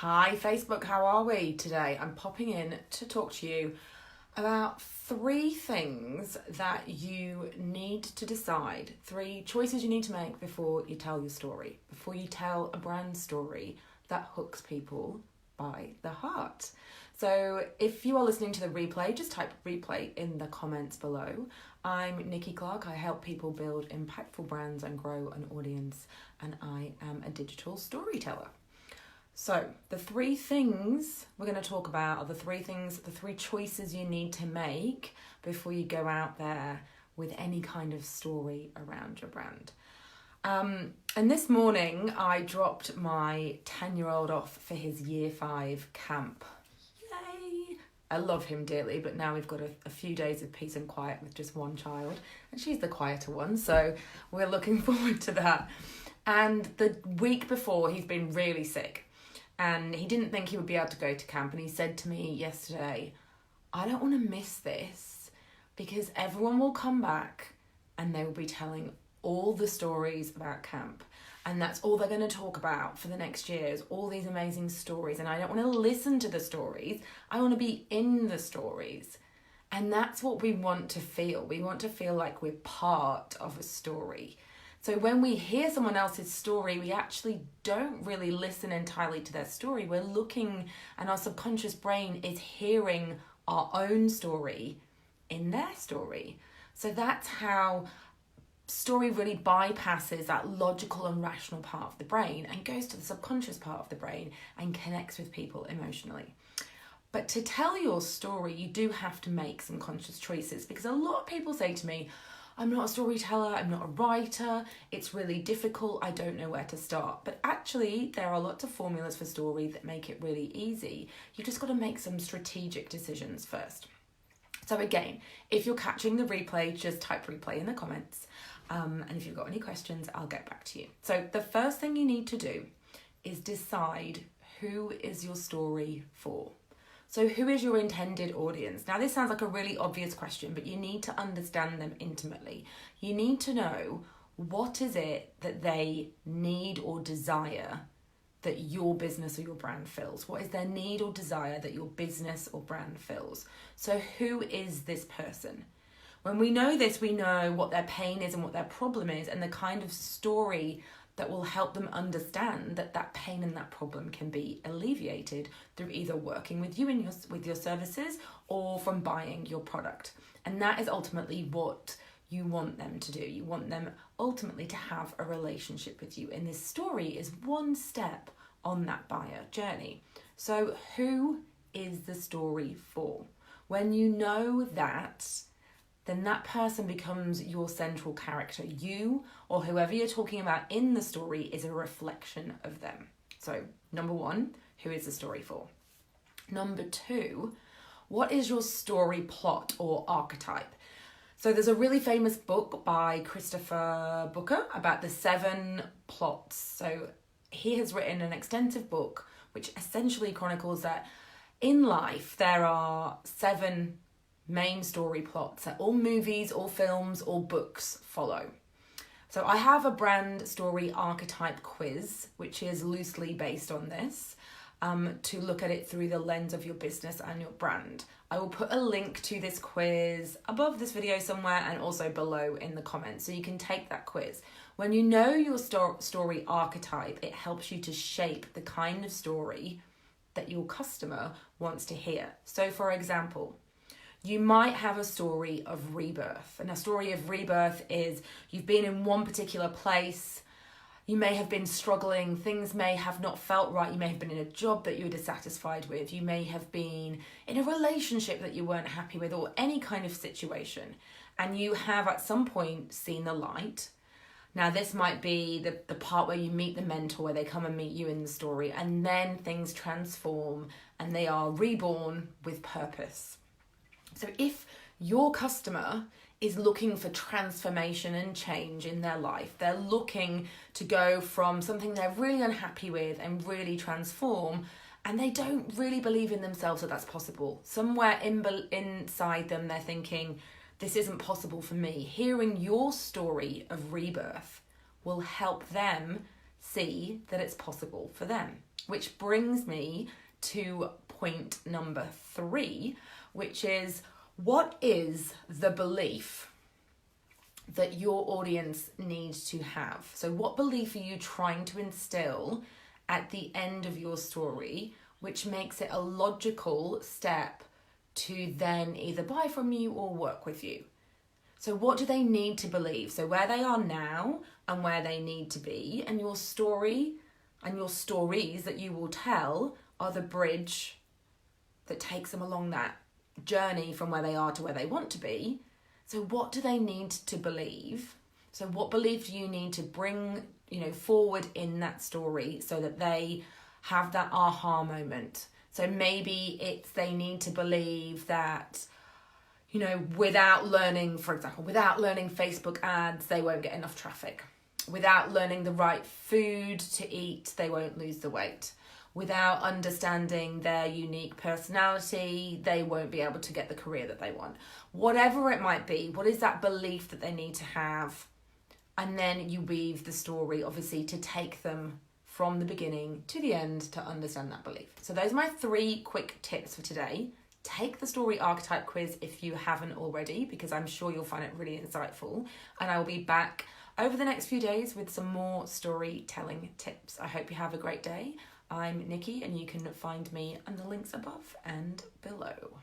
Hi Facebook, how are we today? I'm popping in to talk to you about 3 things that you need to decide, 3 choices you need to make before you tell your story, before you tell a brand story that hooks people by the heart. So if you are listening to the replay, just type replay in the comments below. I'm Nikki Clark. I help people build impactful brands and grow an audience, and I am a digital storyteller. So the 3 things we're going to talk about are the 3 choices you need to make before you go out there with any kind of story around your brand. And this morning I dropped my 10-year-old off for his year 5 camp. Yay! I love him dearly, but now we've got a few days of peace and quiet with just one child, and she's the quieter one, so we're looking forward to that. And the week before, he's been really sick. And he didn't think he would be able to go to camp. And he said to me yesterday, I don't want to miss this because everyone will come back and they will be telling all the stories about camp. And that's all they're going to talk about for the next year is all these amazing stories. And I don't want to listen to the stories. I want to be in the stories. And that's what we want to feel. We want to feel like we're part of a story. So when we hear someone else's story, we actually don't really listen entirely to their story. We're looking, and our subconscious brain is hearing our own story in their story. So that's how story really bypasses that logical and rational part of the brain and goes to the subconscious part of the brain and connects with people emotionally. But to tell your story, you do have to make some conscious choices, because a lot of people say to me, I'm not a storyteller, I'm not a writer, it's really difficult, I don't know where to start. But actually, there are lots of formulas for story that make it really easy. You just got to make some strategic decisions first. So again, if you're catching the replay, just type replay in the comments. And if you've got any questions, I'll get back to you. So the first thing you need to do is decide who is your story for. So who is your intended audience? Now, this sounds like a really obvious question, but you need to understand them intimately. You need to know what is it that they need or desire that your business or your brand fills. What is their need or desire that your business or brand fills? So who is this person? When we know this, we know what their pain is and what their problem is, and the kind of story that will help them understand that that pain and that problem can be alleviated through either working with you and with your services or from buying your product. And that is ultimately what you want them to do. You want them ultimately to have a relationship with you. And this story is one step on that buyer journey. So who is the story for? When you know that, then that person becomes your central character. You or whoever you're talking about in the story is a reflection of them. So number 1, who is the story for? Number 2, what is your story plot or archetype? So there's a really famous book by Christopher Booker about the 7 plots. So he has written an extensive book which essentially chronicles that in life there are 7 main story plots that all movies, all films, all books follow. So I have a brand story archetype quiz, which is loosely based on this, to look at it through the lens of your business and your brand. I will put a link to this quiz above this video somewhere and also below in the comments, so you can take that quiz. When you know your story archetype, it helps you to shape the kind of story that your customer wants to hear. So for example, you might have a story of rebirth. And a story of rebirth is you've been in one particular place, you may have been struggling, things may have not felt right, you may have been in a job that you were dissatisfied with, you may have been in a relationship that you weren't happy with, or any kind of situation. And you have at some point seen the light. Now this might be the part where you meet the mentor, where they come and meet you in the story, and then things transform and they are reborn with purpose. So if your customer is looking for transformation and change in their life, they're looking to go from something they're really unhappy with and really transform, and they don't really believe in themselves that that's possible. Somewhere inside them, they're thinking, this isn't possible for me. Hearing your story of rebirth will help them see that it's possible for them. Which brings me to point number 3, which is, what is the belief that your audience needs to have? So what belief are you trying to instill at the end of your story, which makes it a logical step to then either buy from you or work with you? So what do they need to believe? So where they are now and where they need to be, and your story and your stories that you will tell are the bridge that takes them along that journey from where they are to where they want to be. So what do they need to believe? So what belief do you need to bring, forward in that story so that they have that aha moment? So maybe it's they need to believe that, without learning, for example, without learning Facebook ads, they won't get enough traffic. Without learning the right food to eat, they won't lose the weight. Without understanding their unique personality, they won't be able to get the career that they want. Whatever it might be, what is that belief that they need to have? And then you weave the story, obviously, to take them from the beginning to the end to understand that belief. So those are my 3 quick tips for today. Take the Story Archetype quiz if you haven't already, because I'm sure you'll find it really insightful. And I will be back over the next few days with some more storytelling tips. I hope you have a great day. I'm Nikki, and you can find me on the links above and below.